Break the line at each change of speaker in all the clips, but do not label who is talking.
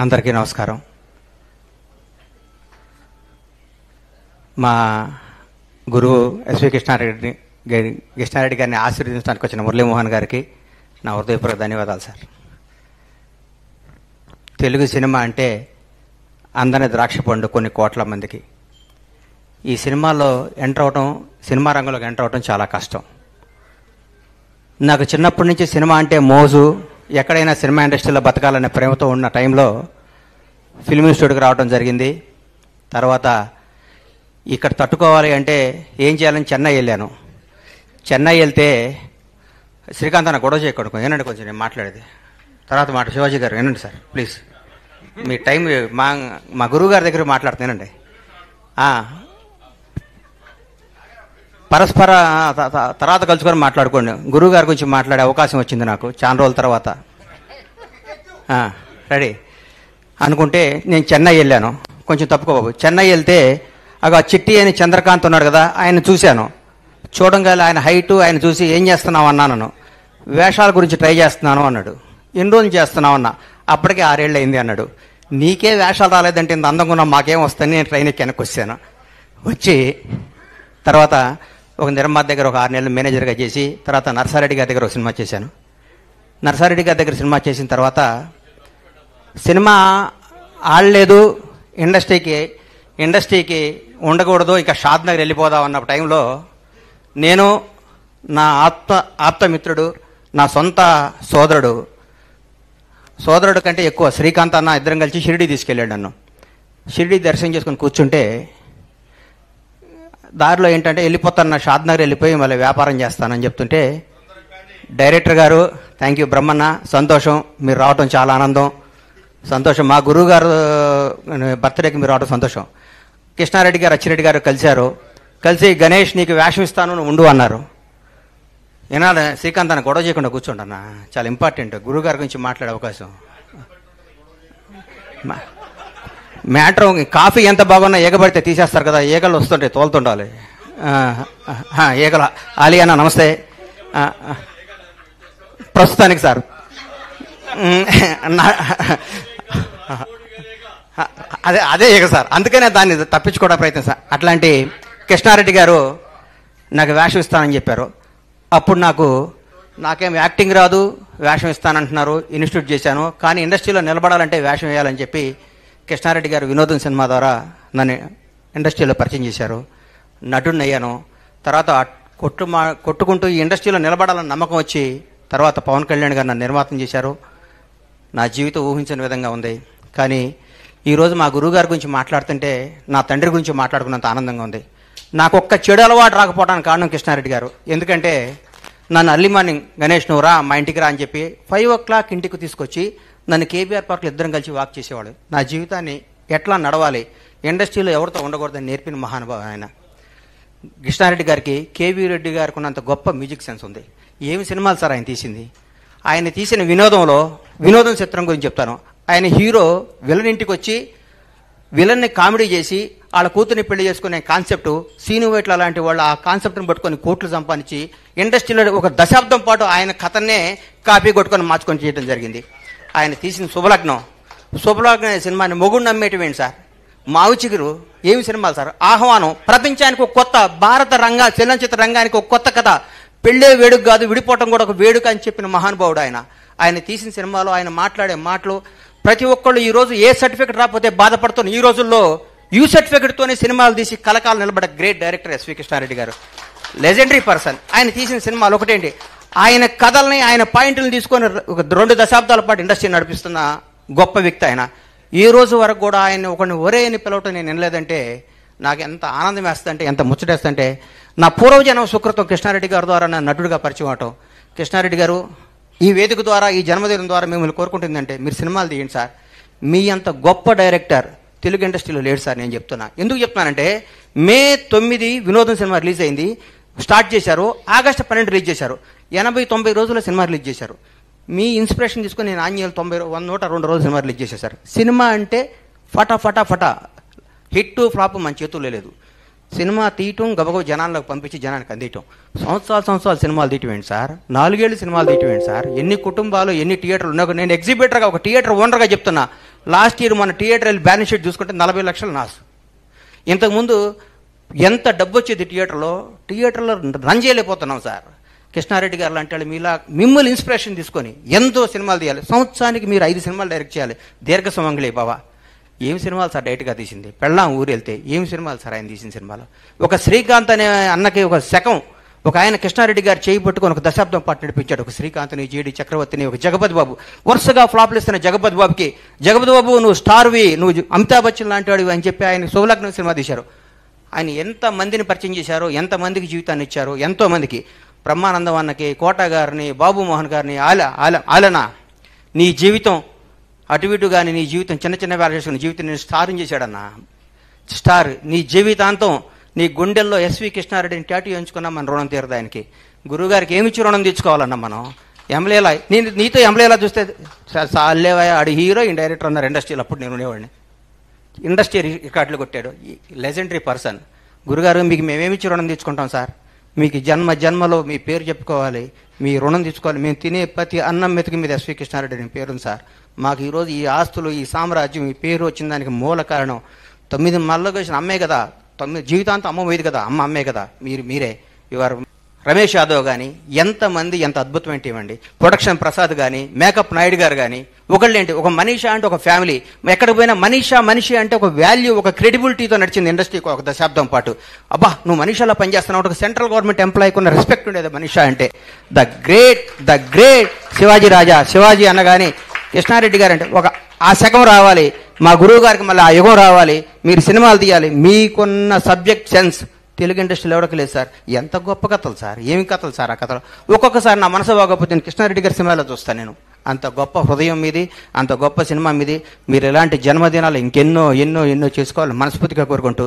అందరికీ నమస్కారం. మా గురువు ఎస్వి కృష్ణారెడ్డి గారిని ఆశీర్వదించడానికి వచ్చిన మురళీమోహన్ గారికి నా హృదయపూర్వక ధన్యవాదాలు సార్. తెలుగు సినిమా అంటే అందని ద్రాక్ష పండు కొన్ని కోట్ల మందికి. ఈ సినిమాలో ఎంటర్ అవటం, సినిమా రంగంలోకి ఎంటర్ అవటం చాలా కష్టం. నాకు చిన్నప్పటి నుంచి సినిమా అంటే మోజు, ఎక్కడైనా సినిమా ఇండస్ట్రీలో బతకాలనే ప్రేమతో ఉన్న టైంలో ఫిల్మ్ ఇన్స్టిట్యూట్కి రావడం జరిగింది. తర్వాత ఇక్కడ తట్టుకోవాలి అంటే ఏం చేయాలని చెన్నై వెళ్ళాను. చెన్నై వెళ్తే శ్రీకాంత్ అన్న గొడవ చేయకూడదు, ఏనండి కొంచెం నేను మాట్లాడేది తర్వాత మాట. శివాజీ గారు ఏనండి సార్ ప్లీజ్, మీ టైం మా గురువు గారి దగ్గర మాట్లాడుతానండి. పరస్పర తర్వాత కలుసుకొని మాట్లాడుకోండి. గురువు గారి గురించి మాట్లాడే అవకాశం వచ్చింది నాకు చాలా రోజుల తర్వాత. రెడీ అనుకుంటే నేను చెన్నై వెళ్ళాను. కొంచెం తప్పుకోబాబు. చెన్నై వెళ్తే అగ చిట్టి అని చంద్రకాంత్ ఉన్నాడు కదా, ఆయన చూశాను. చూడంగానే ఆయన హైటు ఆయన చూసి ఏం చేస్తున్నావు అన్నాను. వేషాల గురించి ట్రై చేస్తున్నాను అన్నాడు. ఎన్ని రోజులు చేస్తున్నావు అన్నా. అప్పటికే 6 ఏళ్ళు అయింది అన్నాడు. నీకే వేషాలు రాలేదంటే ఇంత అందంగా ఉన్నా మాకేం వస్తాయని నేను ట్రైన్ ఎక్కి వెనక్కి వచ్చాను. వచ్చి తర్వాత ఒక నిర్మాత దగ్గర ఒక 6 నెలలు మేనేజర్గా చేసి తర్వాత నర్సారెడ్డి గారి దగ్గర ఒక సినిమా చేశాను. నర్సారెడ్డి గారి దగ్గర సినిమా చేసిన తర్వాత సినిమా ఆడలేదు, ఇండస్ట్రీకి ఉండకూడదు, ఇక షాద్ నగర్ వెళ్ళిపోదాం అన్న టైంలో నేను నా ఆప్తమిత్రుడు, నా సొంత సోదరుడు కంటే ఎక్కువ శ్రీకాంత్ అన్న ఇద్దరం కలిసి షిరిడి తీసుకెళ్ళాడు నన్ను. షిరిడి దర్శనం చేసుకుని కూర్చుంటే దారిలో ఏంటంటే వెళ్ళిపోతాను, షాద్ నగర్ వెళ్ళిపోయి మళ్ళీ వ్యాపారం చేస్తానని చెప్తుంటే డైరెక్టర్ గారు థ్యాంక్ యూ బ్రహ్మన్న, సంతోషం మీరు రావటం చాలా ఆనందం, సంతోషం. మా గురువు గారు బర్త్డేకి మీరు రావడం సంతోషం. కృష్ణారెడ్డి గారు అచ్చిరెడ్డి గారు కలిసి గణేష్ నీకు వేషం ఇస్తాను నువ్వు ఉండు అన్నారు. ఏనాడు శ్రీకాంత్ అన్న గొడవ చేయకుండా కూర్చోండి అన్న, చాలా ఇంపార్టెంట్ గురువు గారి గురించి మాట్లాడే అవకాశం. మ్యాటర్ కాఫీ ఎంత బాగున్నా ఏగబడితే తీసేస్తారు కదా, ఈగలు వస్తుంటాయి తోలుతుండాలి. ఈగల ఆలీ అన్న నమస్తే. ప్రస్తుతానికి సార్ అదే ఈగ సార్, అందుకనే దాన్ని తప్పించుకోవడం ప్రయత్నం సార్. అట్లాంటి కృష్ణారెడ్డి గారు నాకు వేషం ఇస్తానని చెప్పారు. అప్పుడు నాకేం యాక్టింగ్ రాదు, వేషం ఇస్తానంటున్నారు. ఇన్స్టిట్యూట్ చేశాను, కానీ ఇండస్ట్రీలో నిలబడాలంటే వేషం వేయాలని చెప్పి కృష్ణారెడ్డి గారు వినోదం సినిమా ద్వారా నన్ను ఇండస్ట్రీలో పరిచయం చేశారు. నటుడిని అయ్యాను. తర్వాత కొట్టుకుంటూ ఈ ఇండస్ట్రీలో నిలబడాలని నమ్మకం వచ్చి తర్వాత పవన్ కళ్యాణ్ గారు నన్ను నిర్మాతం చేశారు. నా జీవితం ఊహించని విధంగా ఉంది. కానీ ఈరోజు మా గురువు గారి గురించి మాట్లాడుతుంటే నా తండ్రి గురించి మాట్లాడుకున్నంత ఆనందంగా ఉంది. నాకు ఒక్క చెడు అలవాటు రాకపోవడానికి కారణం కృష్ణారెడ్డి గారు. ఎందుకంటే నన్ను అర్లీ మార్నింగ్ గణేష్ నువ్వు రా మా ఇంటికి రా అని చెప్పి 5 o'clock ఇంటికి తీసుకొచ్చి నన్ను కేబీఆర్ పార్క్లో ఇద్దరం కలిసి వాక్ చేసేవాడు. నా జీవితాన్ని ఎట్లా నడవాలి, ఇండస్ట్రీలో ఎవరితో ఉండకూడదని నేర్పిన మహానుభావం ఆయన. కృష్ణారెడ్డి గారికి కేవీ రెడ్డి గారికి ఉన్నంత గొప్ప మ్యూజిక్ సెన్స్ ఉంది. ఏమి సినిమాలు సార్ ఆయన తీసింది. ఆయన తీసిన వినోదం చిత్రం గురించి చెప్తాను. ఆయన హీరో విలన్ ఇంటికి వచ్చి విలన్ని కామెడీ చేసి వాళ్ళ కూతుర్ని పెళ్లి చేసుకునే కాన్సెప్ట్ సీను వైట్ల లాంటి వాళ్ళు ఆ కాన్సెప్ట్ని పట్టుకొని కోట్లు సంపాదించి ఇండస్ట్రీలో ఒక దశాబ్దం పాటు ఆయన కథనే కాపీ కొట్టుకొని మార్చుకొని చేయడం జరిగింది. ఆయన తీసిన శుభలగ్నం అనే సినిమాని మొగుడు నమ్మేటివేంటి సార్. మావి చిగురు ఏమి సినిమాలు సార్. ఆహ్వానం ప్రపంచానికి ఒక కొత్త భారత చలనచిత్ర రంగానికి ఒక కొత్త కథ. పెళ్ళే వేడుక కాదు, విడిపోవటం కూడా ఒక వేడుక అని చెప్పిన మహానుభావుడు ఆయన తీసిన సినిమాలో ఆయన మాట్లాడే మాటలు ప్రతి ఒక్కళ్ళు ఈరోజు ఏ సర్టిఫికెట్ రాకపోతే బాధపడుతున్న ఈ రోజుల్లో యూ సర్టిఫికెట్తోనే సినిమాలు తీసి కలకాలం నిలబడ్డ గ్రేట్ డైరెక్టర్ ఎస్వి కృష్ణారెడ్డి గారు, లెజెండరీ పర్సన్. ఆయన తీసిన సినిమాలు ఒకటేంటి, ఆయన కథల్ని ఆయన పాయింట్లను తీసుకొని ఒక 2 దశాబ్దాల పాటు ఇండస్ట్రీ నడిపిస్తున్న గొప్ప వ్యక్తి ఆయన. ఈ రోజు వరకు కూడా ఆయన ఒకరిని ఒరే అని పిలవటం నేను వినలేదంటే నాకు ఎంత ఆనందం వేస్తుందంటే, ఎంత ముచ్చటేస్తుందంటే, నా పూర్వజన్మ సుకృతం కృష్ణారెడ్డి గారి ద్వారా నా నటుడిగా పరిచయం అవటం. కృష్ణారెడ్డి గారు ఈ వేదిక ద్వారా ఈ జన్మదినం ద్వారా మిమ్మల్ని కోరుకుంటుందంటే మీరు సినిమాలు తీయండి సార్. మీ అంత గొప్ప డైరెక్టర్ తెలుగు ఇండస్ట్రీలో లేడు సార్. నేను చెప్తున్నా, ఎందుకు చెప్తున్నానంటే May 9 వినోదం సినిమా రిలీజ్ అయింది, స్టార్ట్ చేశారు. August 12 రిలీజ్ చేశారు. 80-90 రోజుల్లో సినిమా రిలీజ్ చేశారు. మీ ఇన్స్పిరేషన్ తీసుకుని నేను ఆంజనేయులు 102 రోజులు సినిమా రిలీజ్ చేసేసారు. సినిమా అంటే ఫటా హిట్ ఫ్లాప్ మన చేతుల్లో లేదు. సినిమా తీయటం గబగబ జనాల్లోకి పంపించి జనానికి అందియటం. సంవత్సరాలు సినిమాలు తీయటమేంటి సార్, 4 ఏళ్ళు సినిమాలు తీయటమేంటి సార్. ఎన్ని కుటుంబాలు ఎన్ని థియేటర్లు ఉన్నా, నేను ఎగ్జిబిటర్గా ఒక థియేటర్ ఓనర్గా చెప్తున్నా, లాస్ట్ ఇయర్ మన థియేటర్ బ్యాలెన్స్ షీట్ చూసుకుంటే 40 లక్షలు నాసు. ఇంతకుముందు ఎంత డబ్బు వచ్చేది థియేటర్లో రన్ చేయలేకపోతున్నాం సార్. కృష్ణారెడ్డి గారు లాంటి వాళ్ళు మీలా మిమ్మల్ని ఇన్స్పిరేషన్ తీసుకొని ఎంతో సినిమాలు తీయాలి. సంవత్సరానికి మీరు 5 సినిమాలు డైరెక్ట్ చేయాలి. దీర్ఘ సుమంగళి బాబా ఏం సినిమాలు సార్ డైరెక్ట్గా తీసింది. పెళ్ళాం ఊరు వెళ్తే ఏం సినిమాలు సార్ ఆయన తీసిన సినిమాలు. ఒక శ్రీకాంత్ అనే అన్నకి ఒక శకం ఒక ఆయన కృష్ణారెడ్డి గారు చేయి పట్టుకొని ఒక దశాబ్దం పాటు నడిపించాడు. ఒక శ్రీకాంత్ని, జేడి చక్రవర్తిని, ఒక జగపతి బాబు వరుసగా ఫ్లాప్లు ఇస్తున్న జగపతి బాబుకి, జగపతి బాబు నువ్వు స్టార్వి, నువ్వు అమితాబ్ బచ్చన్ లాంటి వాడివి అని చెప్పి ఆయన శుభలగ్నం సినిమా తీశారు. ఆయన ఎంతమందిని పరిచయం చేశారో, ఎంతమందికి జీవితాన్ని ఇచ్చారో, ఎంతోమందికి. బ్రహ్మానందం అన్నకి, కోట గారిని, బాబు మోహన్ గారిని, ఆలనా నీ జీవితం అటు ఇటు కానీ నీ జీవితం చిన్న చిన్న వేల చేసుకుని జీవితం నేను స్టార్ని చేశాడన్నా. స్టార్ నీ జీవితాంతం నీ గుండెల్లో ఎస్వి కృష్ణారెడ్డిని టాటూ ఎంచుకున్నా మన రుణం తీరదు ఆయనకి. గురువుగారికి ఏమిచ్చి రుణం తెచ్చుకోవాలన్నా మనం. ఎంఎల్ఏలా నీతో ఎంఎల్ఏలా చూస్తే సాలేవా ఆడు హీరో డైరెక్టర్ అన్నారు ఇండస్ట్రీలో. అప్పుడు నేను ఉండేవాడిని. ఇండస్ట్రీ రికార్డులు కొట్టాడు. Legendary person. గురుగారు మీకు మేమేమిచ్చి రుణం తెచ్చుకుంటాం సార్. మీకు జన్మలో మీ పేరు చెప్పుకోవాలి, మీ రుణం తెచ్చుకోవాలి. మేము తినే ప్రతి అన్నం మెతుకు మీద ఎస్వి కృష్ణారెడ్డి అని పేరుంది సార్. మాకు ఈరోజు ఈ ఆస్తులు, ఈ సామ్రాజ్యం, ఈ పేరు వచ్చిన దానికి మూల కారణం 9 మళ్ళీ వచ్చిన అమ్మే కదా. 9 జీవితాంతం అమ్మ పోయేది కదా, అమ్మ అమ్మే కదా. మీరే ఇవారు రమేష్ యాదవ్ కానీ ఎంతమంది ఎంత అద్భుతమైన టీం అండి. ప్రొడక్షన్ ప్రసాద్ కానీ, మేకప్ నాయుడు గారు కానీ, ఒకళ్ళేంటి ఒక మనీషా అంటే ఒక ఫ్యామిలీ. ఎక్కడికి పోయినా మనిషి అంటే ఒక వాల్యూ, ఒక క్రెడిబిలిటీతో నడిచింది ఇండస్ట్రీకి ఒక దశాబ్దం పాటు. అబ్బా నువ్వు మనీషాలో పనిచేస్తున్నావు, ఒక సెంట్రల్ గవర్నమెంట్ ఎంప్లాయీకి ఉన్న రెస్పెక్ట్ ఉండేది మనీషా అంటే. ద గ్రేట్ శివాజీ రాజా. శివాజీ అనగానే కృష్ణారెడ్డి గారు అంటే ఒక ఆ శకం రావాలి. మా గురువు గారికి మళ్ళీ ఆ యుగం రావాలి. మీరు సినిమాలు తీయాలి. మీకున్న సబ్జెక్ట్ సెన్స్ తెలుగు ఇండస్ట్రీలో ఎవరికి లేదు సార్. ఎంత గొప్ప కథలు సార్, ఏమి కథలు సార్ ఆ కథలు. ఒక్కొక్కసారి నా మనసు బాగోకపోతే నేను కృష్ణారెడ్డి గారి సినిమాలో చూస్తాను. నేను అంత గొప్ప హృదయం మీది, అంత గొప్ప సినిమా మీది. మీరు ఇలాంటి జన్మదినాలు ఇంకెన్నో చేసుకోవాలని మనస్ఫూర్తిగా కోరుకుంటూ,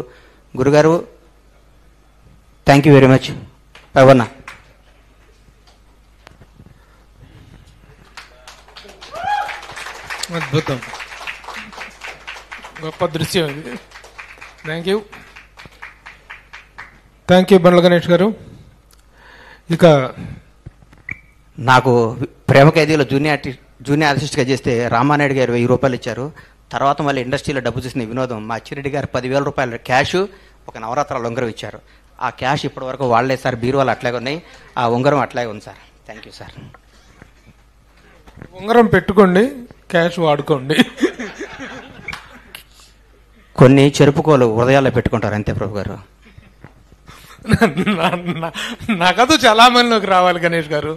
గురుగారు థ్యాంక్ యూ వెరీ మచ్. పవన్న
అద్భుతం, గొప్ప దృశ్యం ఇది. థ్యాంక్ యూ బండ్ల గణేష్ గారు. ఇక
నాకు ప్రేమ ఖైదీలో జూనియర్ ఆర్టిస్ట్గా చేస్తే రామానాయుడు గారు 1000 రూపాయలు ఇచ్చారు. తర్వాత మళ్ళీ ఇండస్ట్రీలో డబ్బు చూసిన వినోదం మా అచ్చిరెడ్డి గారు 10,000 రూపాయలు క్యాష్, ఒక నవరాత్రాల ఉంగరం ఇచ్చారు. ఆ క్యాష్ ఇప్పటి వరకు వాడలే సార్. బీరువాళ్ళు అట్లాగే ఉన్నాయి, ఆ ఉంగరం అట్లాగే ఉంది సార్. Thank you sir.
ఉంగరం పెట్టుకోండి, క్యాష్ వాడుకోండి.
కొన్ని చెరుపుకోలు హృదయాల్లో పెట్టుకుంటారు అంతే ప్రభు గారు.
నాకదు చాలా మందిలోకి రావాలి గణేష్ గారు.